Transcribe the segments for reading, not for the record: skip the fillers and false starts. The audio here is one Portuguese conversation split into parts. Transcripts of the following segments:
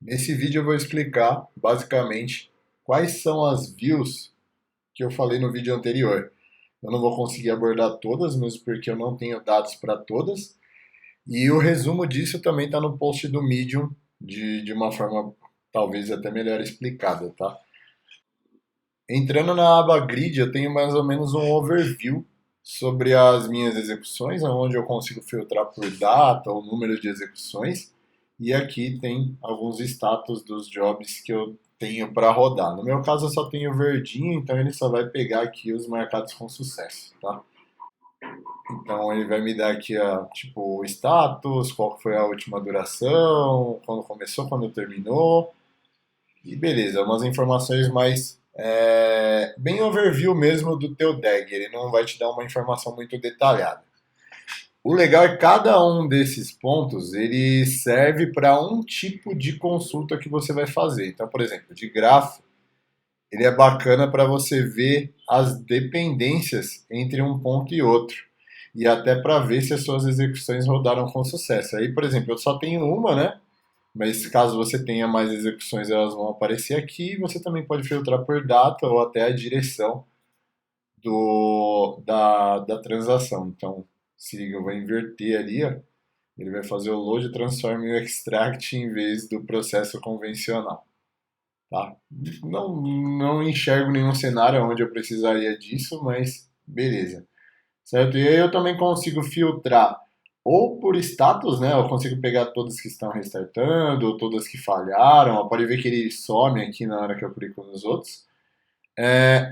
Nesse vídeo eu vou explicar, basicamente, quais são as views que eu falei no vídeo anterior. Eu não vou conseguir abordar todas, mesmo porque eu não tenho dados para todas. E o resumo disso também está no post do Medium, de uma forma talvez até melhor explicada, tá? Entrando na aba Grid, eu tenho mais ou menos um overview sobre as minhas execuções, onde eu consigo filtrar por data ou número de execuções. E aqui tem alguns status dos jobs que eu tenho para rodar. No meu caso, eu só tenho verdinho, então ele só vai pegar aqui os marcados com sucesso, tá? Então ele vai me dar aqui tipo o status, qual foi a última duração, quando começou, quando terminou. E beleza, umas informações mais bem overview mesmo do teu DAG. Ele não vai te dar uma informação muito detalhada. O legal é que cada um desses pontos ele serve para um tipo de consulta que você vai fazer. Então, por exemplo, de grafo, ele é bacana para você ver as dependências entre um ponto e outro. E até para ver se as suas execuções rodaram com sucesso. Aí, por exemplo, eu só tenho uma, né? Mas caso você tenha mais execuções, elas vão aparecer aqui. Você também pode filtrar por data ou até a direção da transação. Então, se eu vou inverter ali, ó, ele vai fazer o load, transform e o extract em vez do processo convencional. Tá? Não enxergo nenhum cenário onde eu precisaria disso, mas beleza. Certo? E aí eu também consigo filtrar ou por status, né? Eu consigo pegar todas que estão restartando, ou todas que falharam. Pode ver que ele some aqui na hora que eu clico nos outros.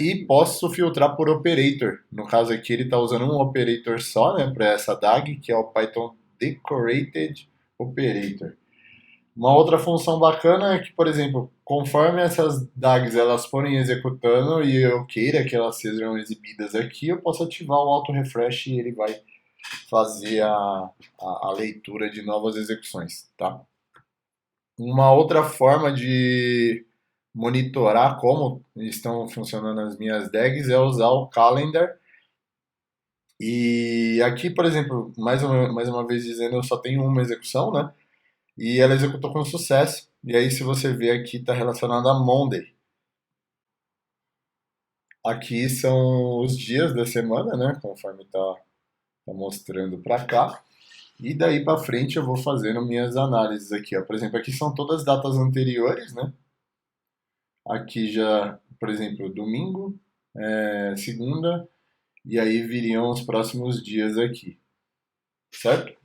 E posso filtrar por operator. No caso aqui, ele está usando um operator só, né? Para essa DAG, que é o Python Decorated Operator. Uma outra função bacana é que, por exemplo, conforme essas DAGs elas forem executando e eu queira que elas sejam exibidas aqui, eu posso ativar o auto refresh e ele vai fazer a leitura de novas execuções, tá? Uma outra forma de monitorar como estão funcionando as minhas DAGs é usar o Calendar. E aqui, por exemplo, mais uma vez dizendo, eu só tenho uma execução, né? E ela executou com sucesso. E aí, se você ver aqui, está relacionado a Monday. Aqui são os dias da semana, né? Conforme tá mostrando para cá. E daí para frente eu vou fazendo minhas análises aqui, ó. Por exemplo, aqui são todas datas anteriores, né? Aqui já, por exemplo, domingo, segunda, e aí viriam os próximos dias aqui, certo?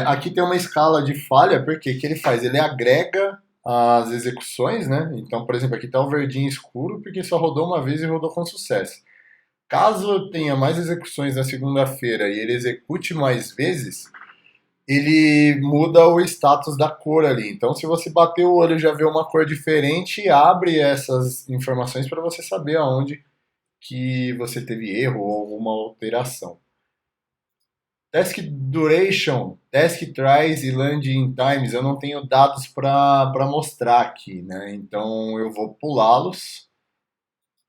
Aqui tem uma escala de falha, porque que ele faz? Ele agrega as execuções, né? Então, por exemplo, aqui está o verdinho escuro, porque só rodou uma vez e rodou com sucesso. Caso eu tenha mais execuções na segunda-feira e ele execute mais vezes, ele muda o status da cor ali. Então, se você bater o olho e já vê uma cor diferente, abre essas informações para você saber aonde que você teve erro ou alguma alteração. Task Duration, Task Tries e Landing Times, eu não tenho dados para mostrar aqui, né? Então eu vou pulá-los,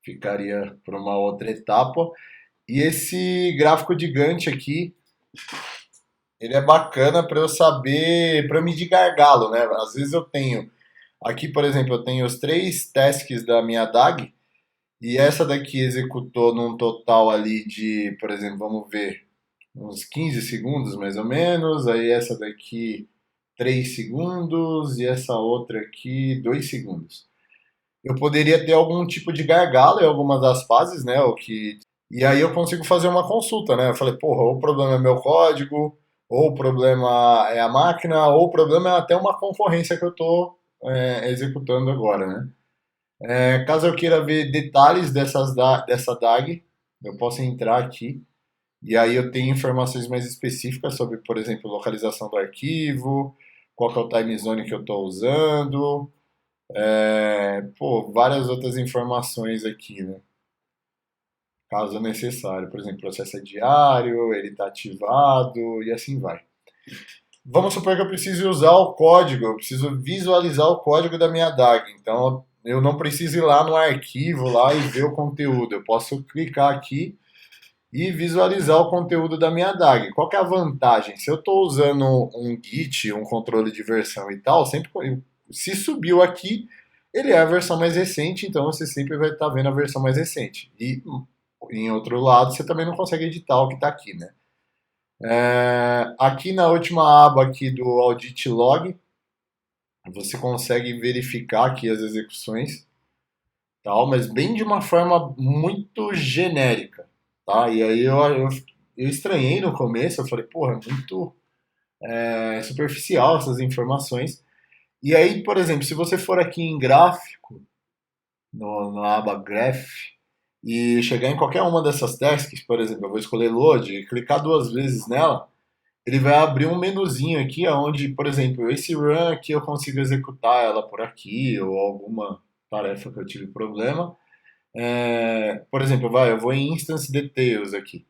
ficaria para uma outra etapa. E esse gráfico de Gantt aqui, ele é bacana para eu saber, para eu medir gargalo, né? Às vezes eu tenho, aqui por exemplo, eu tenho os três tasks da minha DAG, e essa daqui executou num total ali de, por exemplo, vamos ver, uns 15 segundos mais ou menos, aí essa daqui 3 segundos e essa outra aqui 2 segundos. Eu poderia ter algum tipo de gargalo em algumas das fases, né? E aí eu consigo fazer uma consulta, né? Eu falei, porra, ou o problema é meu código, ou o problema é a máquina, ou o problema é até uma concorrência que eu estou executando agora, né? Caso eu queira ver detalhes dessa DAG, eu posso entrar aqui e aí eu tenho informações mais específicas sobre, por exemplo, localização do arquivo, qual que é o time zone que eu estou usando, várias outras informações aqui, né? Caso necessário. Por exemplo, processo é diário, ele está ativado e assim vai. Vamos supor que eu preciso usar o código, eu preciso visualizar o código da minha DAG. Então eu não preciso ir lá no arquivo lá e ver o conteúdo. Eu posso clicar aqui e visualizar o conteúdo da minha DAG. Qual que é a vantagem? Se eu estou usando um Git, um controle de versão e tal, sempre Se subiu aqui, ele é a versão mais recente, então você sempre vai estar vendo a versão mais recente. E em outro lado, você também não consegue editar o que está aqui, né? Aqui na última aba aqui do Audit Log, você consegue verificar aqui as execuções, tal, mas bem de uma forma muito genérica, tá? E aí eu estranhei no começo, eu falei, porra, é muito superficial essas informações. E aí, por exemplo, se você for aqui em gráfico, na aba Graph, e chegar em qualquer uma dessas tasks, por exemplo, eu vou escolher Load e clicar duas vezes nela, ele vai abrir um menuzinho aqui, onde, por exemplo, esse run aqui eu consigo executar ela por aqui, ou alguma tarefa que eu tive problema. Por exemplo, eu vou em Instance Details aqui.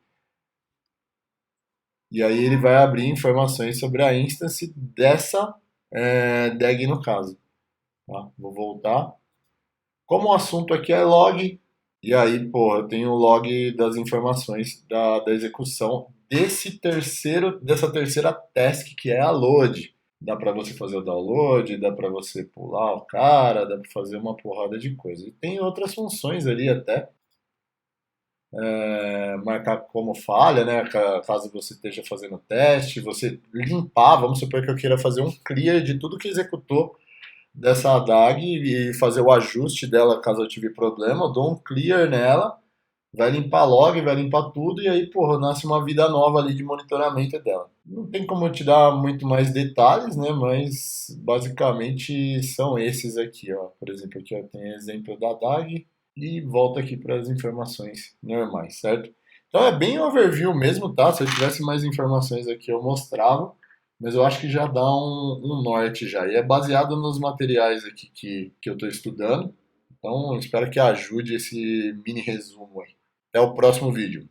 E aí ele vai abrir informações sobre a instance dessa DAG no caso. Tá? Vou voltar. Como o assunto aqui é log, e aí, pô, eu tenho o log das informações da execução dessa terceira task que é a load. Dá para você fazer o download, dá para você pular o cara, dá para fazer uma porrada de coisa. E tem outras funções ali até, marcar como falha, né? Caso você esteja fazendo teste, você limpar, vamos supor que eu queira fazer um clear de tudo que executou dessa DAG e fazer o ajuste dela caso eu tive problema, eu dou um clear nela, vai limpar log, vai limpar tudo e aí, porra, nasce uma vida nova ali de monitoramento dela. Não tem como eu te dar muito mais detalhes, né? Mas basicamente são esses aqui, ó. Por exemplo, aqui eu tenho exemplo da DAG e volto aqui para as informações normais, certo? Então é bem overview mesmo, tá? Se eu tivesse mais informações aqui eu mostrava, mas eu acho que já dá um norte já. E é baseado nos materiais aqui que eu estou estudando. Então espero que ajude esse mini resumo aí. Até o próximo vídeo.